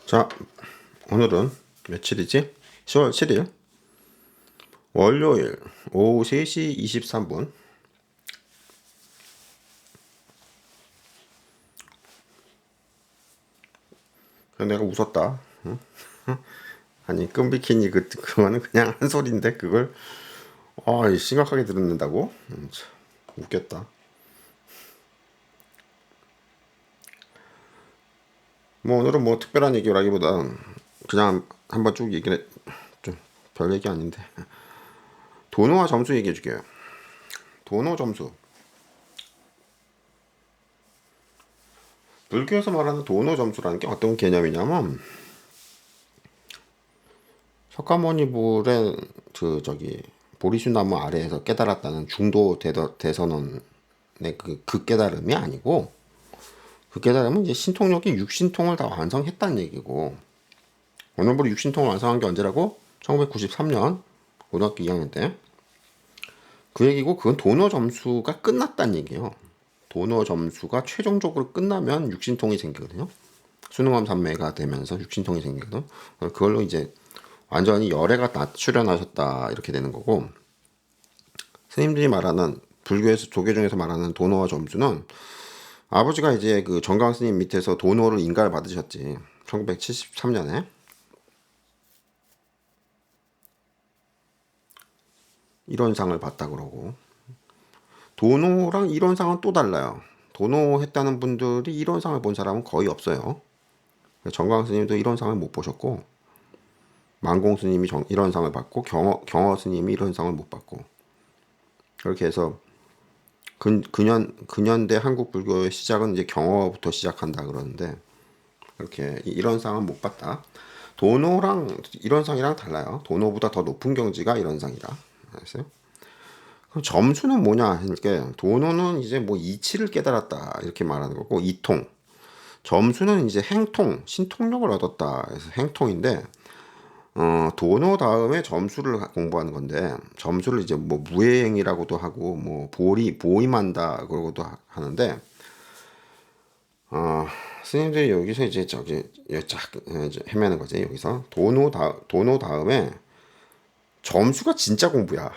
자, 오늘은 며칠이지? 10월 7일 월요일 오후 3시 23분. 내가 웃었다. 응? 아니 끔비키니 그거는 그냥 한 소리인데 그걸 심각하게 들었는다고? 참, 웃겼다. 뭐 오늘은 뭐 특별한 얘기라기보다 그냥 한번 쭉 얘기를 좀 별 얘기 아닌데 도노와 점수 얘기해 줄게요. 도노 점수. 불교에서 말하는 도노 점수라는 게 어떤 개념이냐면 석가모니불의 보리수나무 아래에서 깨달았다는 중도 대선언의 그 깨달음이 아니고, 그 깨달음은 이제 신통력이 육신통을 다 완성했다는 얘기고, 원어불이 육신통을 완성한 게 언제라고? 1993년 고등학교 2학년 때. 그 얘기고, 그건 도너 점수가 끝났다는 얘기예요. 도너 점수가 최종적으로 끝나면 육신통이 생기거든요. 수능암 삼매가 되면서 육신통이 생기거든. 그걸로 이제 완전히 열애가 출현하셨다 이렇게 되는 거고, 스님들이 말하는 불교에서 조계 중에서 말하는 도노와 점수는 아버지가 이제 그 정강 스님 밑에서 도노를 인가를 받으셨지. 1973년에 일원상을 받다 그러고, 도노랑 일원상은 또 달라요. 도노 했다는 분들이 일원상을 본 사람은 거의 없어요. 정강 스님도 일원상을 못 보셨고, 만공 스님이 일원상을 받고, 경어 스님이 일원상을 못 받고, 그렇게 해서 근현대 한국 불교의 시작은 이제 경어부터 시작한다 그러는데, 이렇게 이런 상은 못 봤다. 도노랑 이런 상이랑 달라요. 도노보다 더 높은 경지가 이런 상이다. 알았어요? 그럼 점수는 뭐냐? 그러니까 도노는 이제 뭐 이치를 깨달았다 이렇게 말하는 거고, 이통. 점수는 이제 행통, 신통력을 얻었다. 그래서 행통인데, 도노 다음에 점수를 공부하는 건데, 점수를 이제 뭐 무예행이라고도 하고, 뭐 보임한다 그러고도 하는데, 스님들이 여기서 이제 쫙 헤매는 거지. 여기서 도노 다음에 점수가 진짜 공부야.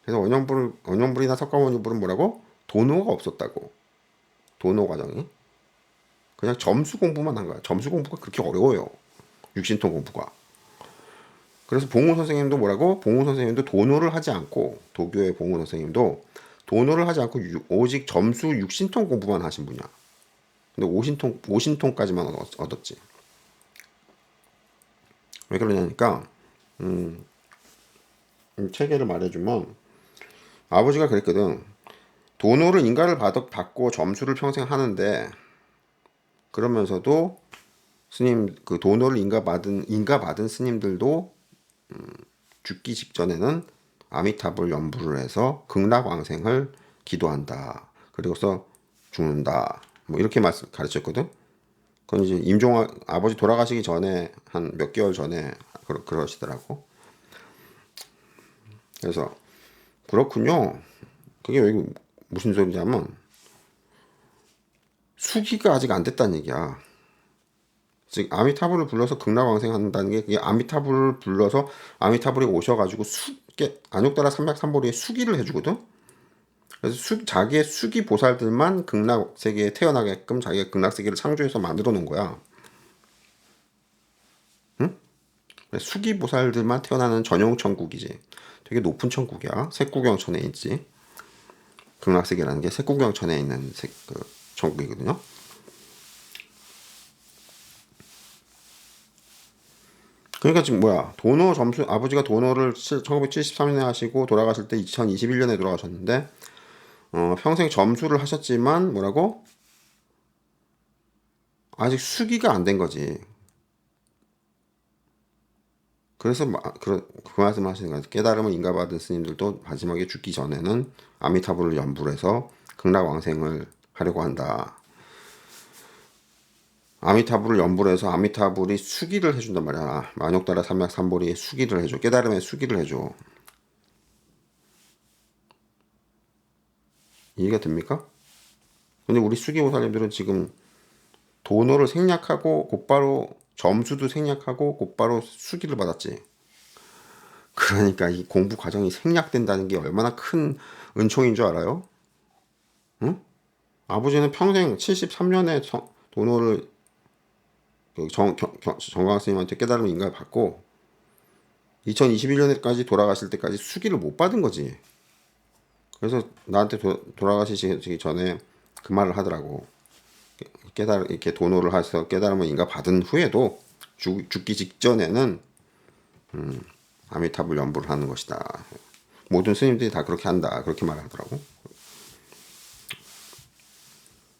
그래서 원영불이나 석가모니불은 뭐라고? 도노가 없었다고. 도노 과정이 그냥 점수 공부만 한 거야. 점수 공부가 그렇게 어려워요. 육신통 공부가. 그래서 봉우 선생님도 뭐라고? 봉우 선생님도 도노를 하지 않고, 도교의 봉우 선생님도 도노를 하지 않고 오직 점수 육신통 공부만 하신 분이야. 근데 오신통까지만 얻었지. 왜 그러냐니까 체계를 말해주면, 아버지가 그랬거든. 도노를 인가를 받고 점수를 평생 하는데, 그러면서도 스님 그 도노를 인가받은 스님들도 죽기 직전에는 아미타불 연부를 해서 극락왕생을 기도한다. 그리고서 죽는다. 뭐 이렇게 가르쳤거든. 그건 이제 아버지 돌아가시기 전에 한 몇 개월 전에 그러시더라고. 그래서 그렇군요. 그게 왜 무슨 소리냐면, 수기가 아직 안 됐다는 얘기야. 즉 아미타불을 불러서 극락왕생한다는 게, 그게 아미타불을 불러서 아미타불이 오셔가지고 안욕따라 삼맥삼보리에 수기를 해주거든. 그래서 자기의 수기 보살들만 극락 세계에 태어나게끔 자기가 극락 세계를 창조해서 만들어 놓은 거야. 응? 수기 보살들만 태어나는 전용 천국이지. 되게 높은 천국이야. 색구경천에 있지. 극락 세계라는 게 색구경천에 있는 천국이거든요. 그러니까 지금 뭐야, 도너 점수, 아버지가 도너를 1973년에 하시고 돌아가실 때 2021년에 돌아가셨는데, 평생 점수를 하셨지만 뭐라고? 아직 수기가 안 된 거지. 그래서 그 말씀 하시는 거예요. 깨달음을 인가받은 스님들도 마지막에 죽기 전에는 아미타불을 연불 해서 극락왕생을 하려고 한다. 아미타불을 연불해서 아미타불이 수기를 해준단 말이야. 만욕따라 삼맥삼보리에 수기를 해줘. 깨달음에 수기를 해줘. 이해가 됩니까? 근데 우리 수기보살님들은 지금 도노를 생략하고 곧바로 점수도 생략하고 곧바로 수기를 받았지. 그러니까 이 공부 과정이 생략된다는 게 얼마나 큰 은총인 줄 알아요? 응? 아버지는 평생 73년에 도노를 정광 스님한테 깨달음 인가를 받고 2021년에까지 돌아가실 때까지 수기를 못 받은 거지. 그래서 나한테 돌아가시기 전에 그 말을 하더라고. 이렇게 도노를 해서 깨달음을 인가 받은 후에도 죽기 직전에는 아미타불 연부를 하는 것이다. 모든 스님들이 다 그렇게 한다. 그렇게 말하더라고.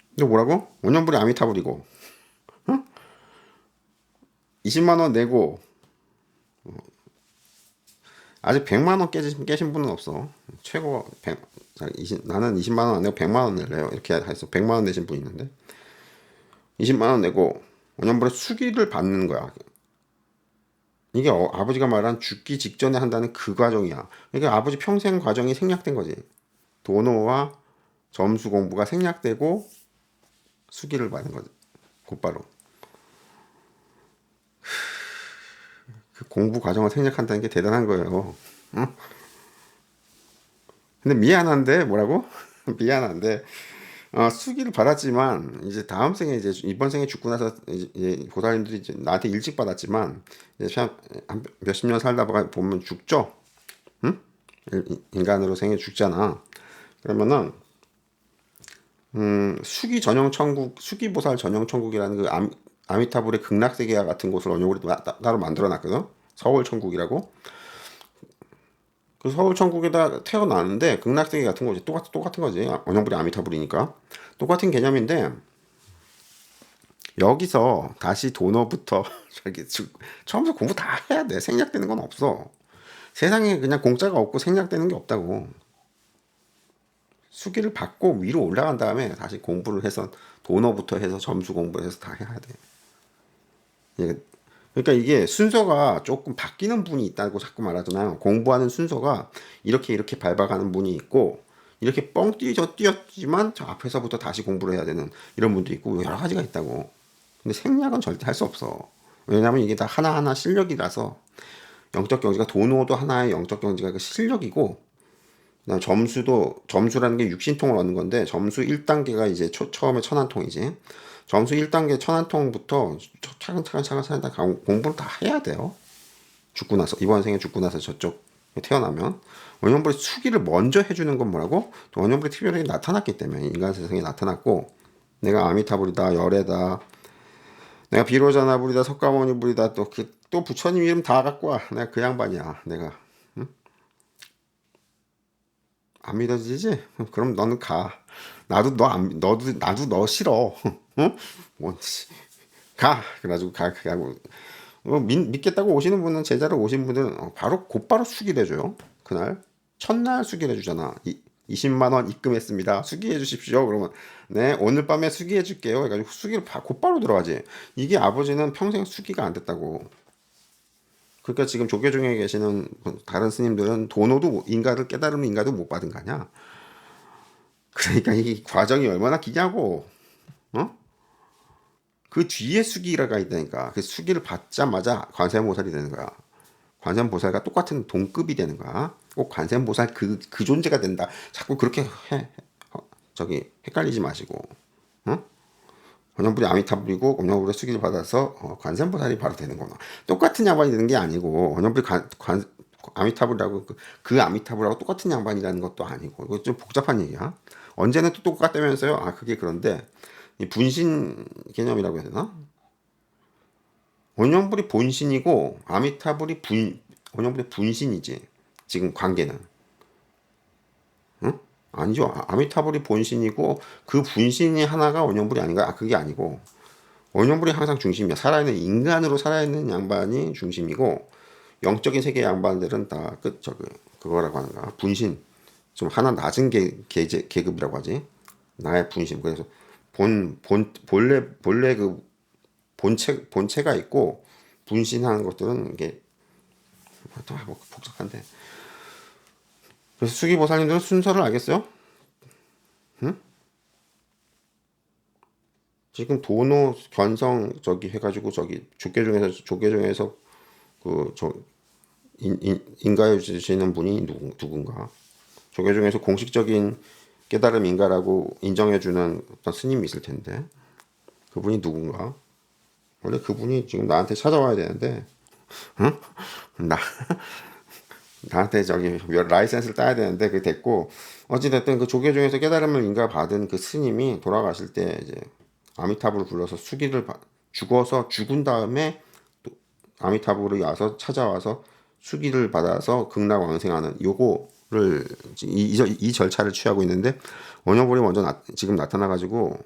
근데 뭐라고? 원년불이 아미타불이고 20만 원 내고 아직 100만 원 깨신 분은 없어. 최고 100, 나는 20만 원 안 내고 100만 원 낼래요. 이렇게 해서 100만 원 내신 분이 있는데 20만 원 내고 원년불에 수기를 받는 거야. 이게 아버지가 말한 죽기 직전에 한다는 그 과정이야. 그러니까 아버지 평생 과정이 생략된 거지. 도노와 점수 공부가 생략되고 수기를 받는 거지. 곧바로. 그 공부 과정을 생략한다는 게 대단한 거예요. 응? 근데 미안한데 뭐라고? 미안한데 수기를 받았지만 이제 다음 생에 이제 이번 생에 죽고 나서 이제 보살님들이 이제 나한테 일찍 받았지만 이제 한 몇십 년 살다 보면 죽죠. 응? 인간으로 생에 죽잖아. 그러면은 수기 전용 천국, 수기보살 전용 천국이라는 그 아미타불의 극락세계와 같은 곳을 원용으로 따로 만들어 놨거든. 서울 천국이라고. 그 서울 천국에다 태어나는데 극락세계 같은 거지. 똑같은 거지. 원형불이 아미타불이니까. 똑같은 개념인데 여기서 다시 도너부터 저기 처음부터 공부 다 해야 돼. 생략되는 건 없어. 세상에 그냥 공짜가 없고 생략되는 게 없다고. 수기를 받고 위로 올라간 다음에 다시 공부를 해서 도너부터 해서 점수 공부해서 다 해야 돼. 그러니까 이게 순서가 조금 바뀌는 분이 있다고 자꾸 말하잖아요. 공부하는 순서가 이렇게 밟아가는 분이 있고 이렇게 뻥 뛰었지만 저 앞에서부터 다시 공부를 해야 되는 이런 분도 있고 여러 가지가 있다고. 근데 생략은 절대 할 수 없어. 왜냐하면 이게 다 하나하나 실력이라서 영적 경지가 도노도 하나의 영적 경지가 그 실력이고 그다음 점수라는 게 육신통을 얻는 건데 점수 1단계가 이제 처음에 천안통이지. 점수 1단계 천안통부터 차근차근 다 공부를 다 해야 돼요. 죽고 나서 이번 생에 죽고 나서 저쪽 태어나면 원형불의 수기를 먼저 해주는 건 뭐라고? 원형불의 특별하게 나타났기 때문에 인간 세상에 나타났고 내가 아미타불이다 열애다 내가 비로자나불이다 석가모니불이다 또 부처님 이름 다 갖고 와. 내가 그 양반이야. 내가 안 믿어지지? 그럼 너는 가. 나도 너 싫어. 응? 뭔지. 가. 그래가지고 가고. 믿겠다고 오시는 분은 제자로 오신 분들은 곧바로 수기를 해줘요. 그날 첫날 수기를 해주잖아. 20만 원 입금했습니다. 수기해 주십시오. 그러면 네 오늘 밤에 수기해 줄게요. 해가지고 수기를 곧바로 들어가지. 이게 아버지는 평생 수기가 안 됐다고. 그러니까 지금 조계 중에 계시는 다른 스님들은 도노도 인가를 깨달으면 인가도 못 받은 거 아니야. 그러니까 이 과정이 얼마나 기냐고. 어? 그 뒤에 수기라가 있다니까. 그 수기를 받자마자 관세음보살이 되는 거야. 관세음보살과 똑같은 동급이 되는 거야. 꼭 관세음보살 그 존재가 된다. 자꾸 그렇게 저기 헷갈리지 마시고. 어? 원형불이 아미타불이고 원형불의 수기를 받아서 관세음보살이 바로 되는 거나 똑같은 양반이 되는 게 아니고 원형불이 아미타불이라고 그 아미타불하고 똑같은 양반이라는 것도 아니고 이거 좀 복잡한 얘기야. 언제는 또 똑같다면서요? 그게 그런데 이 분신 개념이라고 해야 되나? 원형불이 본신이고 아미타불이 원형불이 분신이지. 지금 관계는. 응? 아니죠. 아미타불이 본신이고 그 분신이 하나가 원형불이 아닌가? 그게 아니고 원형불이 항상 중심이야. 살아있는 인간으로 살아있는 양반이 중심이고 영적인 세계 양반들은 다 그거라고 하는가? 분신. 좀 하나 낮은 계급이라고 하지. 나의 분신. 그래서 본래 그 본체가 있고 분신하는 것들은 이게 뭐 복잡한데. 그래서 수기보살님들은 순서를 알겠어요? 응? 지금 도노 견성 저기 해가지고 저기 조계종에서 그저 인가해 주시는 분이 누군가 조계종에서 공식적인 깨달음인가라고 인정해주는 어떤 스님이 있을 텐데 그분이 누군가 원래 그분이 지금 나한테 찾아와야 되는데 응? 나 나한테 저기 라이센스를 따야 되는데 그게 됐고 어찌됐든 그 조계종에서 깨달음을 인가 받은 그 스님이 돌아가실 때 이제 아미타불을 불러서 죽어서 죽은 다음에 또 아미타불이 와서 찾아와서 수기를 받아서 극락왕생하는 요거를 이 절차를 취하고 있는데 원효불이 먼저 지금 나타나가지고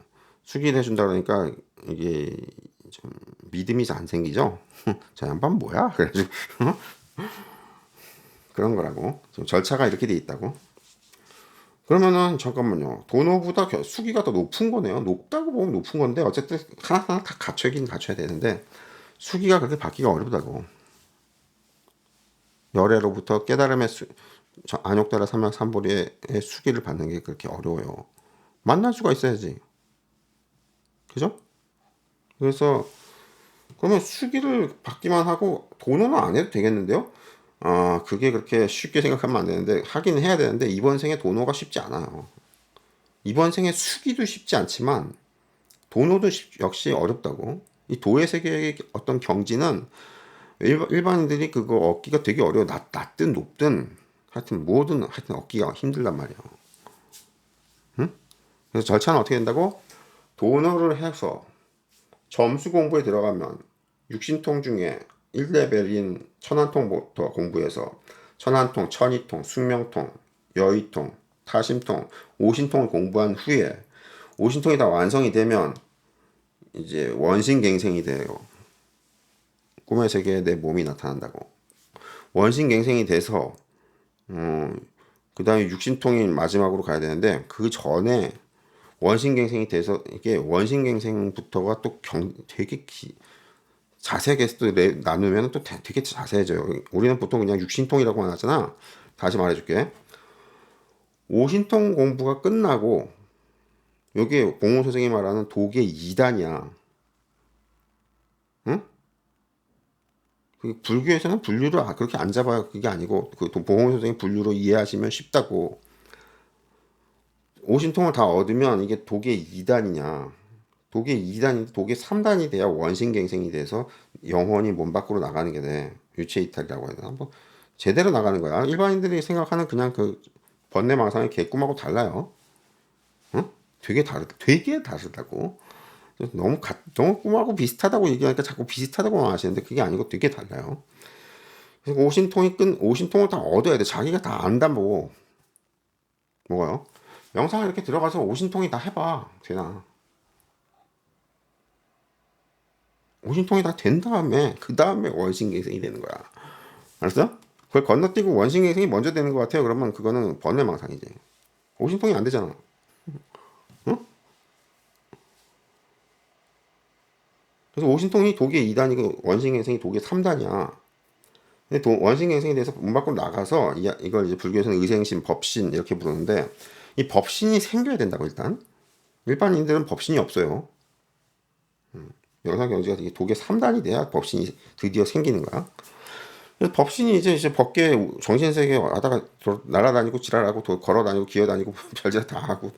수기를 해준다 그러니까 이게 좀 믿음이 잘 안 생기죠. 저 양반 뭐야? 그래가지고 그런 거라고. 지금 절차가 이렇게 돼 있다고. 그러면은 잠깐만요. 도노보다 수기가 더 높은 거네요. 높다고 보면 높은 건데 어쨌든 하나하나 다 갖춰야긴 갖춰야 되는데 수기가 그렇게 받기가 어렵다고. 열애로부터 깨달음의 안욕따라 삼약삼보리의 수기를 받는 게 그렇게 어려워요. 만날 수가 있어야지. 그죠? 그래서 그러면 수기를 받기만 하고 도노는 안 해도 되겠는데요? 그게 그렇게 쉽게 생각하면 안 되는데 하긴 해야 되는데 이번 생에 도노가 쉽지 않아요. 이번 생에 수기도 쉽지 않지만 도노도 역시 어렵다고. 이 도의 세계의 어떤 경지는 일반인들이 그거 얻기가 되게 어려워. 낮든 높든 하여튼 뭐든 하여튼 얻기가 힘들단 말이야. 응? 그래서 절차는 어떻게 된다고? 도노를 해서 점수 공부에 들어가면 육신통 중에 1레벨인 천한통부터 공부해서 천한통, 천이통, 숙명통, 여의통, 타심통, 오신통을 공부한 후에 오신통이 다 완성이 되면 이제 원신갱생이 돼요. 꿈의 세계에 내 몸이 나타난다고. 원신갱생이 돼서 그 다음에 육신통이 마지막으로 가야 되는데 그 전에 원신갱생이 돼서 이게 원신갱생부터가 또 되게 자세하게 또 나누면 또 되게 자세해져요. 우리는 보통 그냥 육신통이라고만 하잖아. 다시 말해줄게. 오신통 공부가 끝나고 여기 봉호 선생이 말하는 독의 2단이야. 응? 불교에서는 분류를 그렇게 안 잡아요. 그게 아니고 그 봉호 선생이 분류로 이해하시면 쉽다고. 오신통을 다 얻으면 이게 독의 2단이냐. 독의 2단이 독의 3단이 돼야 원신갱생이 돼서 영혼이 몸 밖으로 나가는 게 돼. 유체이탈이라고 해야 되나? 뭐 제대로 나가는 거야. 일반인들이 생각하는 그냥 그 번뇌망상의 개꿈하고 달라요. 응? 되게 다르다고. 너무 꿈하고 비슷하다고 얘기하니까 자꾸 비슷하다고 하시는데 그게 아니고 되게 달라요. 그래서 오신통을 다 얻어야 돼. 자기가 다 안다 뭐. 뭐가요? 명상을 이렇게 들어가서 오신통이 다 해봐. 되나? 오신통이 다 된 다음에 그 다음에 원신갱생이 되는 거야. 알았어? 그걸 건너뛰고 원신갱생이 먼저 되는 것 같아요. 그러면 그거는 번뇌망상이지. 오신통이 안 되잖아. 응? 그래서 오신통이 독의 2단이고 원신갱생이 독의 3단이야. 근데 원신갱생에 대해서 문 밖으로 나가서 이걸 이제 불교에서는 의생신, 법신 이렇게 부르는데 이 법신이 생겨야 된다고 일단. 일반인들은 법신이 없어요. 영상경제가 되게 독의 3단이 돼야 법신이 드디어 생기는 거야. 그래서 법신이 이제 법계 정신세계 하다가 날아다니고 지랄하고 걸어다니고 기어다니고 별짓 다 하고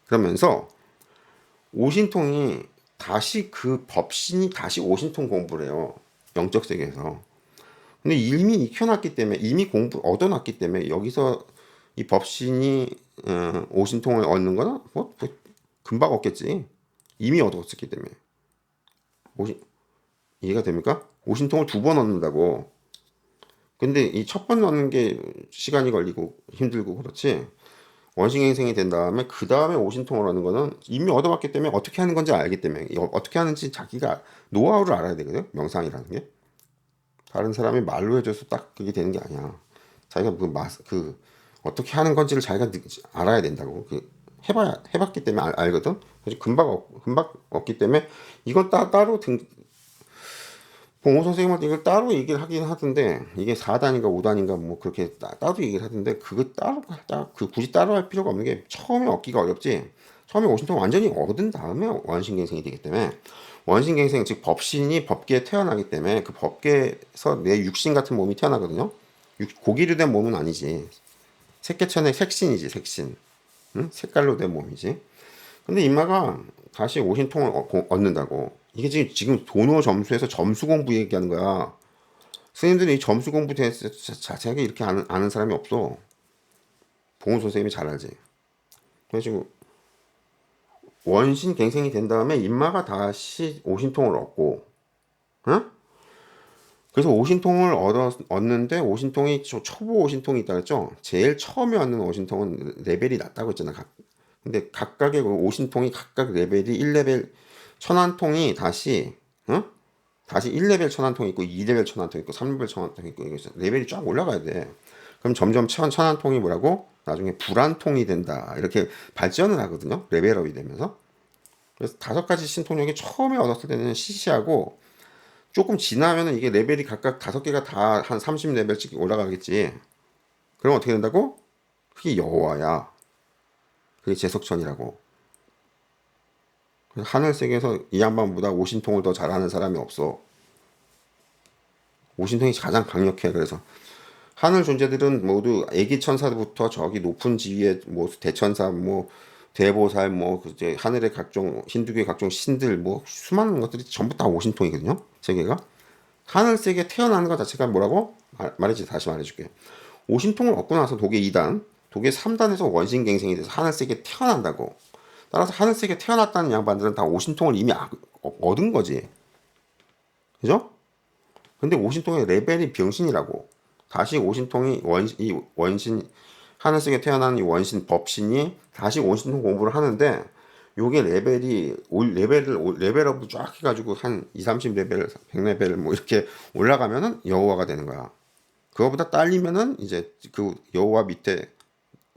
그러면서 오신통이 다시 그 법신이 다시 오신통 공부를 해요. 영적 세계에서. 근데 이미 익혀놨기 때문에 이미 공부 얻어놨기 때문에 여기서 이 법신이 오신통을 얻는 거는 뭐 금방 얻겠지. 이미 얻었기 때문에. 이해가 됩니까? 오신통을 2번 얻는다고. 근데 이 첫 번 넣는 게 시간이 걸리고 힘들고 그렇지. 원신갱생이 된 다음에 그 다음에 오신통을 하는 거는 이미 얻어봤기 때문에 어떻게 하는 건지 알기 때문에 어떻게 하는지 자기가 노하우를 알아야 되거든. 명상이라는 게 다른 사람이 말로 해줘서 딱 그게 되는 게 아니야. 자기가 그 어떻게 하는 건지를 자기가 알아야 된다고. 해봤기 때문에 알거든. 그래서 금방 얻기 때문에 이건 따로 봉호 선생님한테 이걸 따로 얘기를 하긴 하던데 이게 4단인가 5단인가 뭐 그렇게 따로 얘기를 하던데 그거 굳이 따로 할 필요가 없는 게 처음에 얻기가 어렵지 처음에 오신통 완전히 얻은 다음에 원신갱생이 되기 때문에 원신갱생 즉 법신이 법계에 태어나기 때문에 그 법계에서 내 육신 같은 몸이 태어나거든요. 고기로 된 몸은 아니지. 색계천의 색신이지 색신. 응? 색깔로 된 몸이지. 근데 인마가 다시 오신통을 얻는다고. 이게 지금 도노 점수에서 점수 공부 얘기하는 거야. 스님들이 이 점수 공부 자세하게 이렇게 아는 사람이 없어. 봉훈 선생님이 잘 알지. 그래가지고 원신 갱생이 된 다음에 인마가 다시 오신통을 얻고, 응? 그래서 오신통을 얻는데 오신통이 초보 오신통이 있다 그랬죠. 제일 처음에 얻는 오신통은 레벨이 낮다고 했잖아. 근데 각각의 그 오신통이 각각 레벨이 1레벨 천안통이 다시 응? 다시 1레벨 천안통이 있고 2레벨 천안통이 있고 3레벨 천안통이 있고 레벨이 쫙 올라가야 돼. 그럼 점점 천안통이 뭐라고? 나중에 불안통이 된다. 이렇게 발전을 하거든요. 레벨업이 되면서. 그래서 5가지 신통력이 처음에 얻었을 때는 시시하고 조금 지나면은 이게 레벨이 각각 5개가 다 한 30레벨씩 올라가겠지. 그럼 어떻게 된다고? 그게 여호와야. 그게 제석천이라고. 하늘세계에서 이 양반보다 오신통을 더 잘하는 사람이 없어. 오신통이 가장 강력해. 그래서 하늘 존재들은 모두 애기 천사부터 저기 높은 지위의 뭐 대천사, 뭐 대보살, 뭐 이제 하늘의 각종 힌두교의 각종 신들, 뭐 수많은 것들이 전부 다 오신통이거든요. 세계가 하늘 세계 태어나는 것 자체가 뭐라고 말했지. 다시 말해줄게. 오신통을 얻고 나서 독의 2단, 독의 3단에서 원신갱생이 돼서 하늘 세계 태어난다고. 따라서 하늘 세계 태어났다는 양반들은 다 오신통을 이미 얻은 거지. 그죠? 근데 오신통의 레벨이 병신이라고. 다시 오신통이 이 원신 하늘 세계 태어난 이 원신 법신이 다시 오신통 공부를 하는데 요게 레벨이 레벨업을 쫙 해가지고 한 2, 30레벨, 100레벨 뭐 이렇게 올라가면은 여호와가 되는 거야. 그거보다 딸리면은 이제 그 여호와 밑에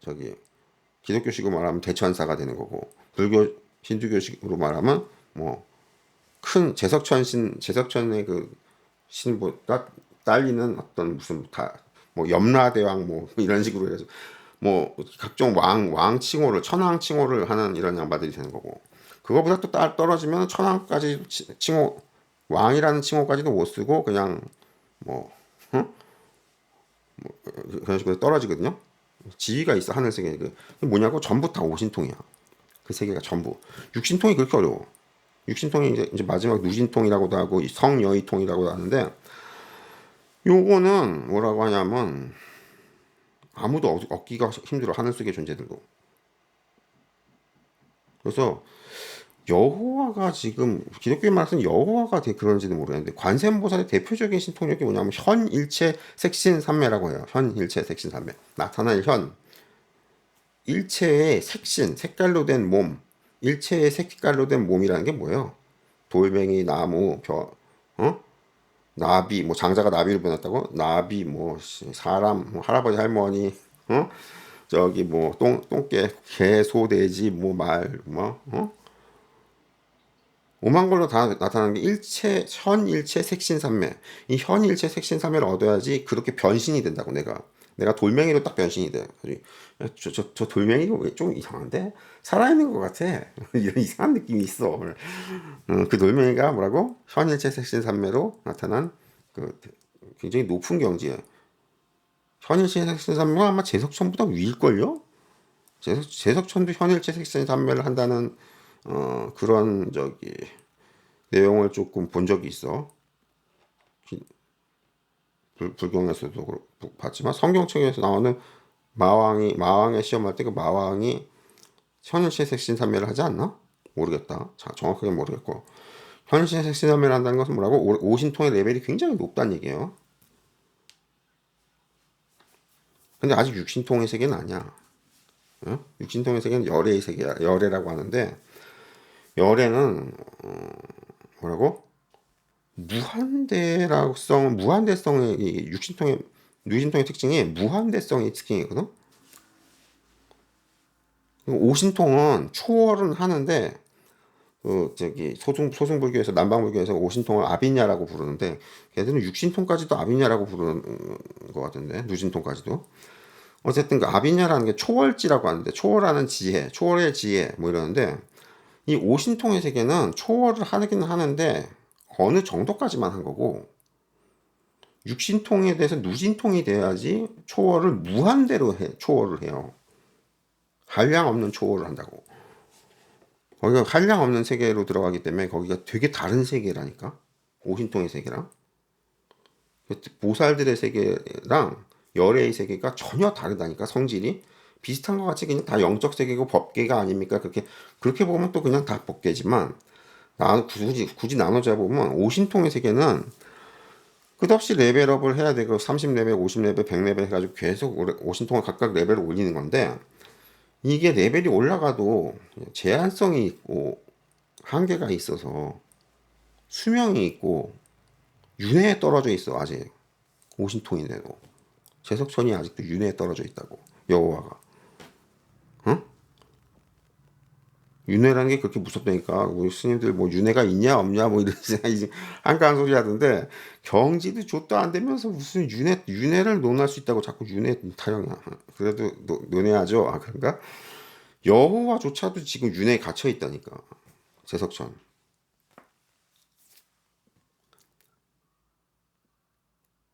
저기 기독교식으로 말하면 대천사가 되는 거고, 불교 힌두교식으로 말하면 뭐 큰 제석천의 그 신보다 딸리는 어떤 무슨 뭐 염라대왕 뭐 이런 식으로 해서 뭐 각종 왕 칭호를 천왕 칭호를 하는 이런 양반들이 되는 거고, 그거보다 또 떨어지면 천왕까지 칭호 왕이라는 칭호까지도 못 쓰고 그냥 뭐, 응? 뭐 그런 식으로 떨어지거든요. 지위가 있어 하늘세계에. 그 뭐냐고 전부 다 오신통이야. 그 세계가 전부. 육신통이 그렇게 어려워. 육신통이 이제 마지막 누진통이라고도 하고 성여의통이라고도 하는데, 요거는 뭐라고 하냐면 아무도 얻기가 힘들어. 하늘속의 존재들도. 그래서 여호와가 지금 기독교에 말해서는 여호와가 되게 그런지는 모르겠는데, 관세음보살의 대표적인 신통력이 뭐냐면 현일체 색신삼매라고 해요. 현일체 색신삼매. 나타날 현, 일체의 색신, 색깔로 된 몸, 일체의 색깔로 된 몸이라는 게 뭐예요? 돌멩이, 나무, 나비, 뭐 장자가 나비로 변했다고? 나비, 뭐 사람, 뭐 할아버지, 할머니, 저기 뭐 똥개, 개, 소, 돼지, 뭐 말, 오만 걸로 다 나타나는 게 현일체 색신삼매. 이 현일체 색신삼매를 얻어야지 그렇게 변신이 된다고. 내가 돌멩이로 딱 변신이 돼. 저 돌멩이가 왜 좀 이상한데? 살아있는 것 같아. 이런 이상한 느낌이 있어. 그 돌멩이가 뭐라고? 현일체 색신삼매로 나타난 그 굉장히 높은 경지에. 현일체 색신삼매가 아마 제석천보다 위일걸요? 제석천도 현일체 색신삼매를 한다는 그런 저기 내용을 조금 본 적이 있어. 불경에서도 봤지만 성경책에서 나오는 마왕의 시험할 때 그 마왕이 현일체 색신삼매를 하지 않나? 모르겠다. 정확하게 모르겠고, 현일체 색신삼매를 한다는 것은 뭐라고? 오신통의 레벨이 굉장히 높다는 얘기예요. 근데 아직 육신통의 세계는 아니야. 응? 육신통의 세계는 열애의 세계야. 열애라고 하는데, 열애는 뭐라고? 무한대성의 유신통의 특징이 무한대성의 특징이거든. 오신통은 초월은 하는데 저기 소승불교에서 남방불교에서 오신통을 아비냐라고 부르는데, 걔들은 육신통까지도 아비냐라고 부르는 것 같은데, 누진통까지도. 어쨌든 그 아비냐라는 게 초월지라고 하는데, 초월하는 지혜, 초월의 지혜 뭐 이러는데, 이 오신통의 세계는 초월을 하긴 하는데 어느 정도까지만 한 거고, 육신통에 대해서 누진통이 돼야지 초월을 무한대로 초월을 해요. 한량 없는 초월을 한다고. 거기가 한량 없는 세계로 들어가기 때문에 거기가 되게 다른 세계라니까. 오신통의 세계랑 보살들의 세계랑 열애의 세계가 전혀 다르다니까. 성질이 비슷한 것 같이 그냥 다 영적 세계고 법계가 아닙니까? 그렇게 보면 또 그냥 다 법계지만, 굳이 나눠져 보면 오신통의 세계는 끝없이 레벨업을 해야 되고 30레벨, 50레벨, 100레벨 해가지고 계속 오신통을 각각 레벨을 올리는 건데, 이게 레벨이 올라가도 제한성이 있고 한계가 있어서 수명이 있고 윤회에 떨어져 있어. 아직 오신통인데도 제석천이 아직도 윤회에 떨어져 있다고. 여호와가 윤회라는 게 그렇게 무섭다니까. 우리 스님들 뭐 윤회가 있냐 없냐 뭐 이런 한가한 소리 하던데, 경지도 좆도 안 되면서 무슨 윤회를 논할 수 있다고 자꾸 윤회 타령이야. 그래도 논해야죠. 아, 그런가? 여호와조차도 지금 윤회에 갇혀 있다니까. 제석천.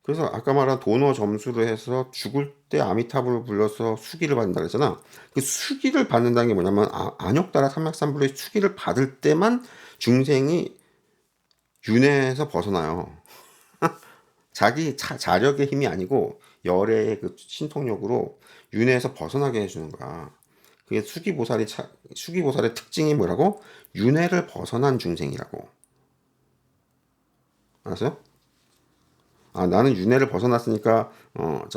그래서 아까 말한 도너 점수를 해서 죽을 때 아미타불을 불러서 수기를 받는다 그랬잖아. 그 수기를 받는다는 게 뭐냐면, 안욕따라 삼맥삼불의 수기를 받을 때만 중생이 윤회에서 벗어나요. 자기 자력의 힘이 아니고 열의 그 신통력으로 윤회에서 벗어나게 해주는 거야. 그게 수기보살의 특징이 뭐라고? 윤회를 벗어난 중생이라고. 알았어요? 아, 나는 윤회를 벗어났으니까 뭐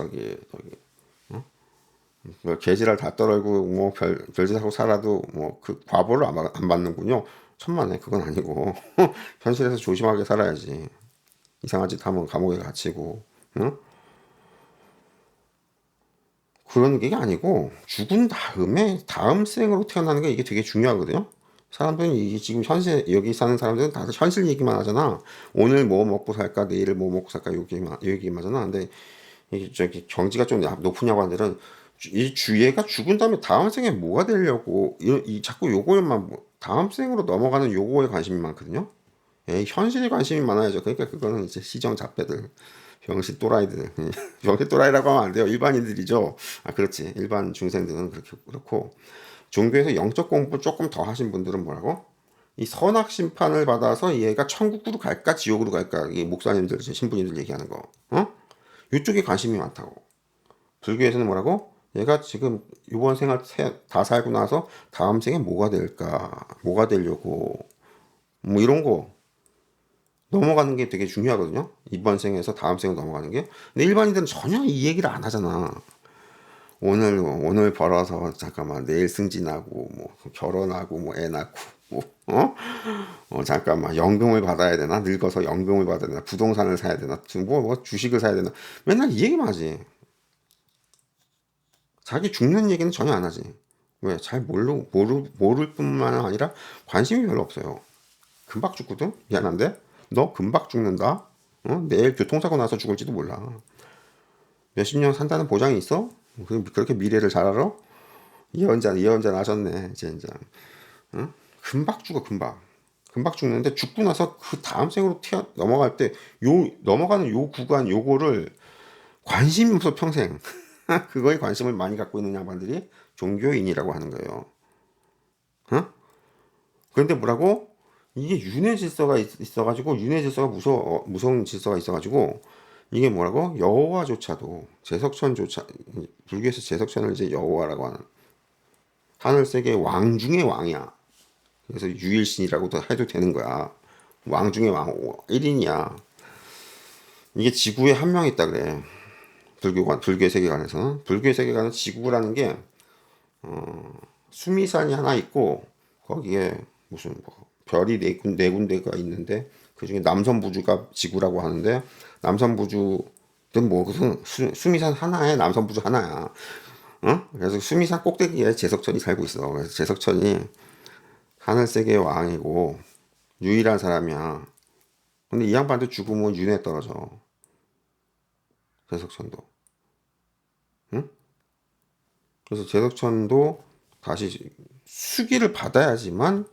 개지랄 다 떨어지고 뭐 별짓 하고 살아도 뭐 그 과보를 안 받는군요. 천만에. 그건 아니고 현실에서 조심하게 살아야지. 이상한 짓 하면 감옥에 갇히고, 응? 그런 게 아니고, 죽은 다음에 다음 생으로 태어나는 게 이게 되게 중요하거든요. 사람들은 이게 지금 현실, 여기 사는 사람들은 다들 현실 얘기만 하잖아. 오늘 뭐 먹고 살까, 내일 뭐 먹고 살까, 요 얘기만 하잖아. 근데 이게 저기 경지가 좀 높은 야관들은 이 주얘가 죽은 다음에 다음 생에 뭐가 되려고 자꾸 요거에만 다음 생으로 넘어가는 요거에 관심이 많거든요. 에이, 현실에 관심이 많아야죠. 그러니까 그거는 이제 시정 잡배들, 병신 또라이들. 병신 또라이라고 하면 안 돼요. 일반인들이죠. 아, 그렇지. 일반 중생들은 그렇고, 종교에서 영적 공부 조금 더 하신 분들은 뭐라고? 이 선악 심판을 받아서 얘가 천국으로 갈까 지옥으로 갈까, 이 목사님들 신부님들 얘기하는 거, 어? 이쪽에 관심이 많다고. 불교에서는 뭐라고? 얘가 지금 이번 생을 다 살고 나서 다음 생에 뭐가 될까, 뭐가 되려고, 뭐 이런 거 넘어가는 게 되게 중요하거든요. 이번 생에서 다음 생으로 넘어가는 게. 근데 일반인들은 전혀 이 얘기를 안 하잖아. 오늘 벌어서 잠깐만 내일 승진하고 뭐 결혼하고 뭐 애 낳고 뭐 잠깐만 연금을 받아야 되나, 늙어서 연금을 받아야 되나, 부동산을 사야 되나, 뭐 주식을 사야 되나, 맨날 이 얘기만 하지. 자기 죽는 얘기는 전혀 안 하지. 왜? 잘 모를 뿐만 아니라 관심이 별로 없어요. 금방 죽거든? 미안한데 너 금방 죽는다. 내일 교통사고 나서 죽을지도 몰라. 몇십 년 산다는 보장이 있어? 그렇게 미래를 잘 알아? 예언자 나셨네 젠장. 금방 죽어. 금방 죽는데, 죽고 나서 그 다음 생으로 넘어갈 때 넘어가는 요 구간 요거를 관심이 없어 평생. 그거에 관심을 많이 갖고 있는 양반들이 종교인이라고 하는 거예요. 어? 그런데 뭐라고? 이게 윤회 질서가 있어가지고, 윤회 질서가 무서운 질서가 있어가지고, 이게 뭐라고? 여호와조차도, 제석천조차, 불교에서 제석천을 이제 여호와라고 하는, 하늘세계 왕 중의 왕이야. 그래서 유일신이라고도 해도 되는 거야. 왕 중의 왕 1인이야. 이게 지구에 한 명 있다 그래. 불교의 세계관에서는. 불교의 세계관은 지구라는 게 수미산이 하나 있고, 거기에 무슨 뭐 별이 네 군데가 있는데, 그 중에 남선부주가 지구라고 하는데, 남선부주는 뭐 무슨 수미산 하나에 남선부주 하나야. 그래서 수미산 꼭대기에 제석천이 살고 있어. 그래서 제석천이 하늘세계의 왕이고 유일한 사람이야. 근데 이 양반도 죽으면 윤회 떨어져. 제석천도. 응? 그래서 제덕천도 다시 수기를 받아야지만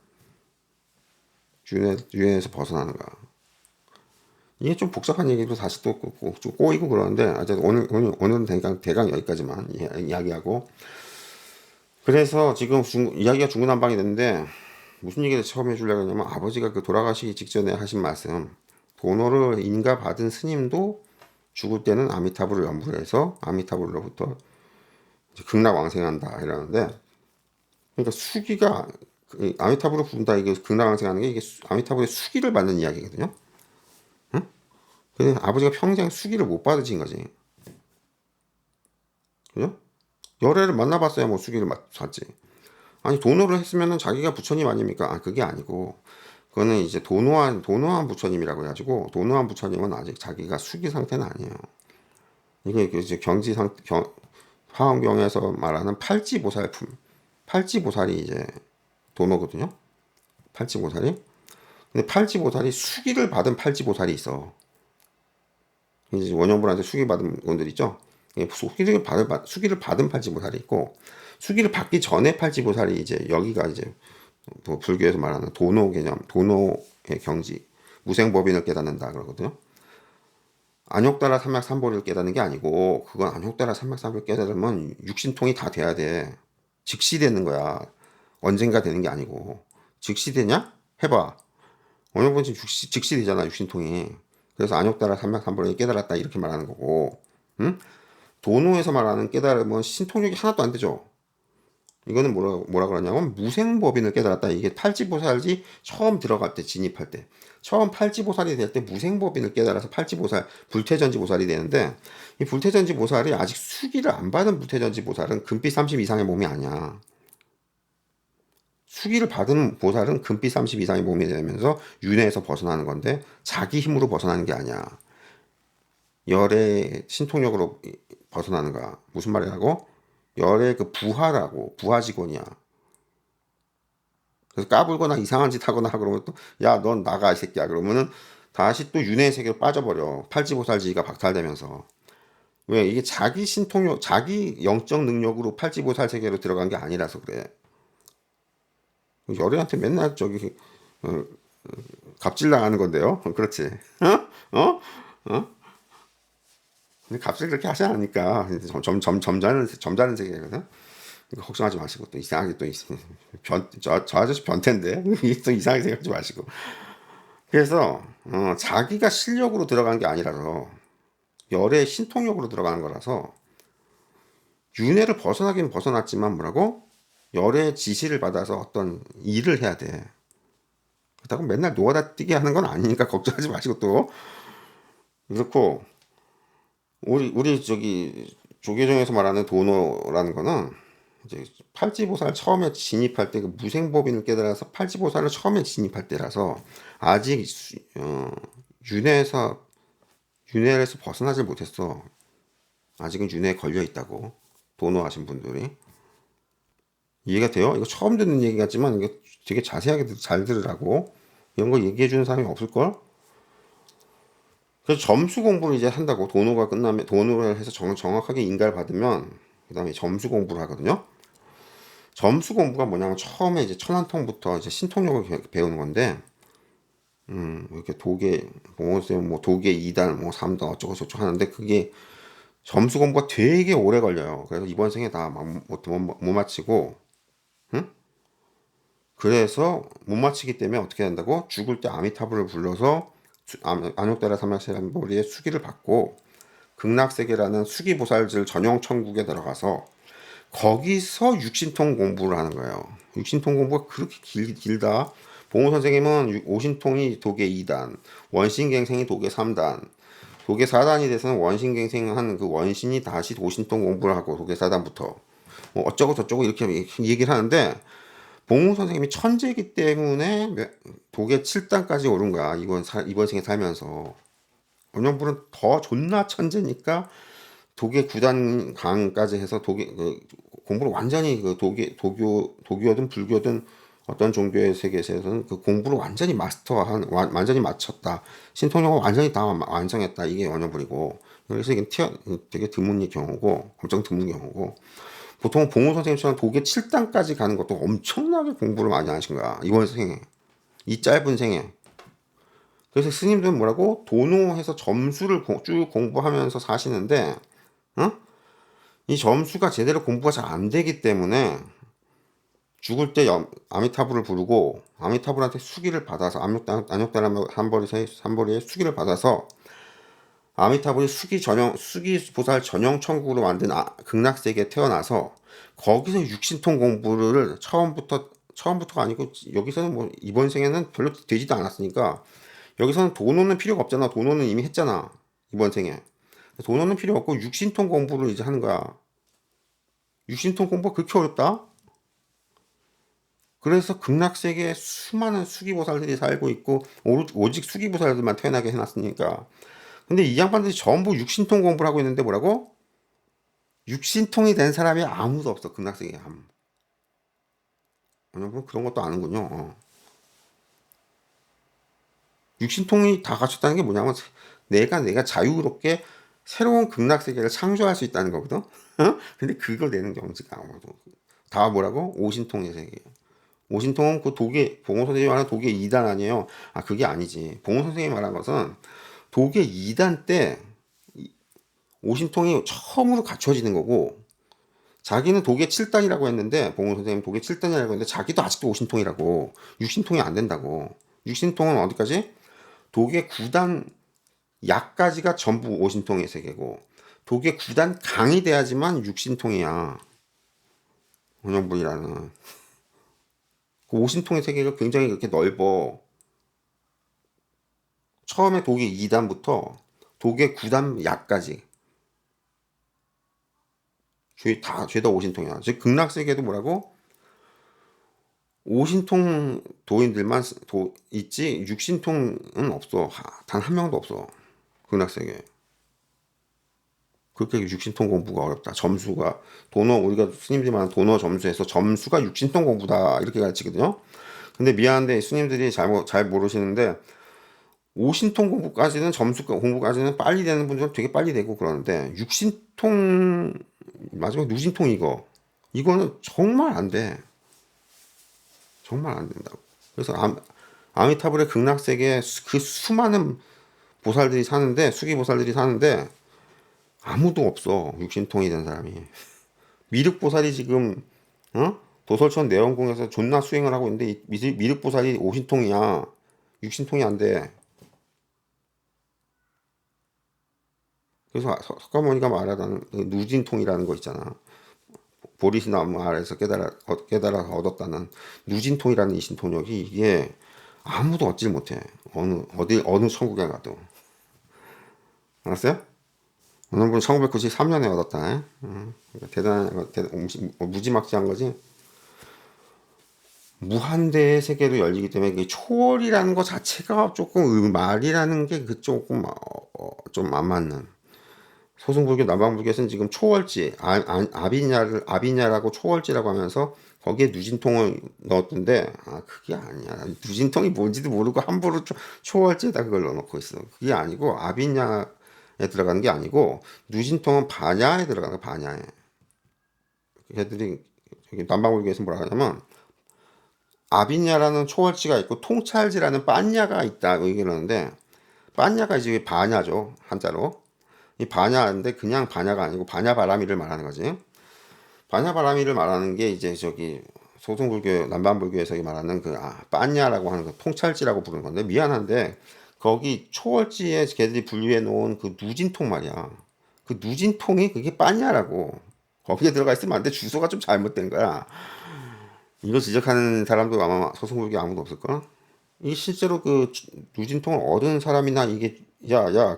유엔에서 벗어나는가. 이게 좀 복잡한 얘기도 다시 또 꼬이고 그러는데, 오늘은 대강 여기까지만 이야기하고. 그래서 지금 이야기가 중구난방이 됐는데, 무슨 얘기를 처음 해주려고 하냐면, 아버지가 그 돌아가시기 직전에 하신 말씀, 도노를 인가받은 스님도 죽을 때는 아미타불을 염불 해서 아미타불로부터 극락왕생한다 이러는데, 그러니까 수기가 아미타불을 부른다, 이게 극락왕생하는 게 이게 아미타불의 수기를 받는 이야기거든요. 근데 아버지가 평생 수기를 못 받으신 거지. 그죠? 열애를 만나봤어야 뭐 수기를 받지. 아니 도노를 했으면은 자기가 부처님 아닙니까? 그게 아니고, 그거는 이제 도노한 부처님이라고 해가지고, 도노한 부처님은 아직 자기가 수기 상태는 아니에요. 이게 이제 화엄경에서 말하는 팔지보살이 이제 도노거든요. 팔지보살이. 근데 팔지보살이 수기를 받은 팔지보살이 있어. 이제 원영분한테 수기 받은 분들 있죠. 수기를 받은 팔지보살이 있고, 수기를 받기 전에 팔지보살이 이제 여기가 이제 뭐 불교에서 말하는 도노 개념, 도노의 경지, 무생법인을 깨닫는다 그러거든요. 안욕따라 삼맥삼보를 깨닫는 게 아니고, 그건 안욕따라 삼맥삼보를 깨닫으면 육신통이 다 돼야 돼. 즉시 되는 거야. 언젠가 되는 게 아니고. 즉시 되냐? 해봐. 어느 분 지금 즉시 되잖아, 육신통이. 그래서 안욕따라 삼맥삼보를 깨달았다 이렇게 말하는 거고, 응? 도노에서 말하는 깨달음은 신통력이 하나도 안 되죠. 이거는 뭐라 그러냐면 무생법인을 깨달았다. 이게 팔지보살이 처음 들어갈 때, 진입할 때, 처음 팔지보살이 될 때 무생법인을 깨달아서 팔지보살, 불태전지보살이 되는데, 이 불태전지보살이 아직 수기를 안 받은 불태전지보살은 금빛 30 이상의 몸이 아니야. 수기를 받은 보살은 금빛 30 이상의 몸이 되면서 윤회에서 벗어나는 건데, 자기 힘으로 벗어나는 게 아니야. 열의 신통력으로 벗어나는 거야. 무슨 말이라고? 열의 그 부하라고, 부하직원이야. 그래서 까불거나 이상한 짓 하거나 그러면 또, 야, 넌 나가, 이 새끼야. 그러면은 다시 또 윤회의 세계로 빠져버려. 팔지보살지가 박탈되면서. 왜? 이게 자기 신통력, 자기 영적 능력으로 팔지보살 세계로 들어간 게 아니라서 그래. 열애한테 맨날 갑질 당하는 건데요. 그렇지. 어? 어? 어? 근데 갑질 그렇게 하지 않으니까 점잖은 세계거든. 걱정하지 마시고, 또 이상하게 저 아저씨 변태인데 또 이상하게 생각하지 마시고. 그래서 자기가 실력으로 들어간 게 아니라서, 열의 신통력으로 들어가는 거라서, 윤회를 벗어나긴 벗어났지만 뭐라고? 열의 지시를 받아서 어떤 일을 해야 돼. 그렇다고 맨날 노가다 뛰게 하는 건 아니니까 걱정하지 마시고. 또 그렇고, 우리 조계종에서 말하는 도노라는 거는 이제 팔지보살 처음에 진입할 때 그 무생법인을 깨달아서 팔지보살을 처음에 진입할 때라서, 아직 윤회에서 벗어나질 못했어. 아직은 윤회에 걸려 있다고, 도노하신 분들이. 이해가 돼요? 이거 처음 듣는 얘기 같지만 이게 되게 자세하게 잘 들으라고. 이런 거 얘기해 주는 사람이 없을걸? 그래서 점수 공부를 이제 한다고. 도노가 끝나면, 도노를 해서 정확하게 인가를 받으면 그 다음에 점수 공부를 하거든요. 점수 공부가 뭐냐면, 처음에 이제 천안통부터 이제 신통력을 배우는 건데, 이렇게 도계 2단, 뭐 3단 어쩌고 저쩌고 하는데, 그게 점수 공부가 되게 오래 걸려요. 그래서 이번 생에 다 못 마치고, 그래서 못 마치기 때문에 어떻게 한다고? 죽을 때 아미타불을 불러서 안욕따라 삼맥삼보리의 수기를 받고, 극락세계라는 수기보살들 전용 천국에 들어가서 거기서 육신통 공부를 하는 거예요. 육신통 공부가 그렇게 길다. 봉호 선생님은 오신통이 도계 2단, 원신갱생이 도계 3단, 도계 4단이 돼서는 원신갱생한 그 원신이 다시 오신통 공부를 하고, 도계 4단부터 뭐 어쩌고 저쩌고 이렇게 얘기를 하는데, 봉우 선생님이 천재이기 때문에 도계 7단까지 오른 거야. 이번 생에 살면서. 원영불은 더 존나 천재니까 도계 9단 강까지 해서 공부를 완전히 도교든 불교든 어떤 종교의 세계에서는 그 공부를 완전히 완전히 마쳤다. 신통력을 완전히 다 완성했다. 이게 원영불이고. 그래서 이게 되게 드문 경우고, 엄청 드문 경우고. 보통 봉호 선생님처럼 도계 7단까지 가는 것도 엄청나게 공부를 많이 하신 거야. 이번 생에. 이 짧은 생에. 그래서 스님들은 뭐라고? 도노해서 점수를 쭉 공부하면서 사시는데, 어? 이 점수가 제대로 공부가 잘 안 되기 때문에 죽을 때 아미타불을 부르고 아미타불한테 수기를 받아서 안욕다람 삼벌이의 수기를 받아서 아미타불이 수기 보살 전용 천국으로 만든 극락세계에 태어나서 거기서 육신통 공부를 처음부터가 아니고 여기서는 뭐 이번 생에는 별로 되지도 않았으니까 여기서는 돈 오는 필요가 없잖아. 돈 오는 이미 했잖아. 이번 생에. 돈 오는 필요 없고 육신통 공부를 이제 하는 거야. 육신통 공부가 그렇게 어렵다? 그래서 극락세계에 수많은 수기보살들이 살고 있고 오직 수기보살들만 태어나게 해놨으니까. 근데 이 양반들이 전부 육신통 공부를 하고 있는데 뭐라고? 육신통이 된 사람이 아무도 없어. 극락세계에. 여러분 그런 것도 아는군요. 육신통이 다 갖췄다는 게 뭐냐면 내가 자유롭게 새로운 극락세계를 창조할 수 있다는 거거든. 근데 그걸 내는 경지가 아무도. 다 뭐라고? 오신통의 세계. 오신통은 그 봉호 선생님이 말하는 도계 2단 아니에요. 아, 그게 아니지. 봉호 선생님이 말한 것은 도계 2단 때 오신통이 처음으로 갖춰지는 거고, 자기는 도계 7단이라고 했는데, 봉호 선생님 도계 7단이라고 했는데, 자기도 아직도 오신통이라고. 육신통이 안 된다고. 육신통은 어디까지? 도계 9단 약까지가 전부 오신통의 세계고, 도계 9단 강이 돼야지만 육신통이야. 원형분이라는. 그 오신통의 세계가 굉장히 그렇게 넓어. 처음에 도계 2단부터 도계 9단 약까지 죄다 오신통이야. 즉 극락세계도 뭐라고? 오신통 도인들만 있지 육신통은 없어. 단 한 명도 없어. 극락세계. 그렇게 육신통 공부가 어렵다. 점수가 우리가 스님들이 말하는 도너 점수에서 점수가 육신통 공부다 이렇게 가르치거든요. 근데 미안한데 스님들이 잘 모르시는데 오신통 공부까지는 공부까지는 빨리 되는 분들은 되게 빨리 되고 그러는데 육신통 마지막 누진통 이거는 정말 안 돼. 정말 안 된다고. 그래서 아미타불의 극락세계에 그 수많은 보살들이 사는데 수기 보살들이 사는데 아무도 없어. 육신통이 된 사람이. 미륵보살이 지금 도솔천 내원궁에서 존나 수행을 하고 있는데 미륵보살이 오신통이야. 육신통이 안 돼. 그래서 석가모니가 말하는 누진통이라는 거 있잖아. 보리시나무 아래에서 깨달아 얻었다는 누진통이라는 이신통력이 이게 아무도 얻질 못해. 어느 천국에 가도. 알았어요? 어느 분 1993년에 얻었다. 대단한 무지막지한 거지. 무한대의 세계로 열리기 때문에 초월이라는 것 자체가 조금 말이라는 게 조금 좀 안 맞는. 소승불교, 남방불교에서는 지금 초월지, 아비냐라고 초월지라고 하면서 거기에 누진통을 넣었던데, 그게 아니야. 누진통이 뭔지도 모르고 함부로 초월지에다 그걸 넣어놓고 있어. 그게 아니고, 아비냐에 들어가는 게 아니고, 누진통은 반야에 들어가는 거야, 반야에. 걔들이, 남방불교에서 뭐라 하냐면, 아비냐라는 초월지가 있고, 통찰지라는 빤야가 있다, 얘기를 하는데, 빤야가 이제 반야죠, 한자로. 이 반야인데 그냥 반야가 아니고 반야바라미를 말하는 거지. 반야바라미를 말하는 게 이제 소승불교 남반불교에서 말하는 빤야라고 하는 그 통찰지라고 부르는 건데 미안한데 거기 초월지에 걔들이 분류해 놓은 그 누진통 말이야. 그 누진통이 그게 빤야라고. 거기에 들어가 있으면 안 돼. 주소가 좀 잘못된 거야. 이거 지적하는 사람도 아마 소승불교 아무도 없을 거야. 이 실제로 그 누진통을 얻은 사람이나 이게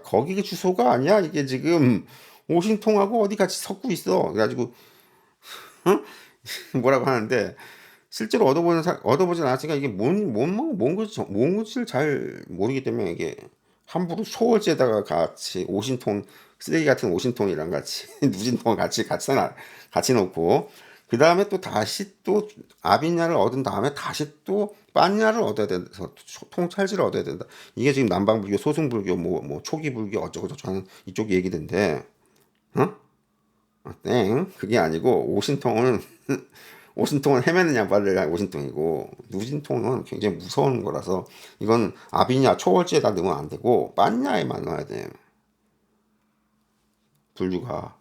거기 주소가 아니야 이게 지금 오신통하고 어디 같이 섞고 있어 그래가지고 뭐라고 하는데 실제로 얻어보진 않았으니까 이게 뭔 것을 잘 모르기 때문에 이게 함부로 소월지에다가 같이 오신통 쓰레기 같은 오신통이랑 같이 누진통 같이 놓고 그 다음에 또 다시 또 아비냐를 얻은 다음에 다시 또 빤냐를 얻어야 돼서 통찰지를 얻어야 된다. 이게 지금 남방불교, 소승불교, 뭐 초기불교 어쩌고저쩌고 하는 이쪽 얘기인데, 어? 땡. 그게 아니고 오신통은 오신통은 헤매는 양반을 오신통이고 누진통은 굉장히 무서운 거라서 이건 아비냐 초월지에다 넣으면 안 되고 빤냐에만 넣어야 돼. 분류가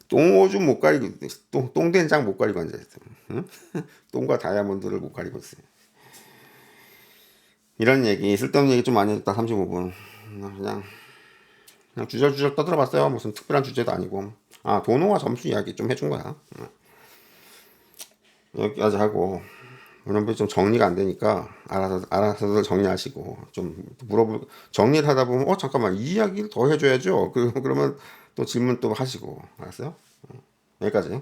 똥오줌 못 가리고 똥된장 못 가리고 앉아있어. 응? 똥과 다이아몬드를 못 가리고 있어. 이런 얘기 쓸데없는 얘기 좀 많이 했다. 35분 그냥 주절주절 떠들어봤어요. 무슨 특별한 주제도 아니고. 아, 도노와 점수 이야기 좀 해준 거야. 여기까지 하고 물론 좀 정리가 안 되니까 알아서들 정리하시고 좀 정리를 하다 보면 잠깐만 이 이야기를 더 해줘야죠. 그러면 또 질문 또 하시고 알았어요? 여기까지.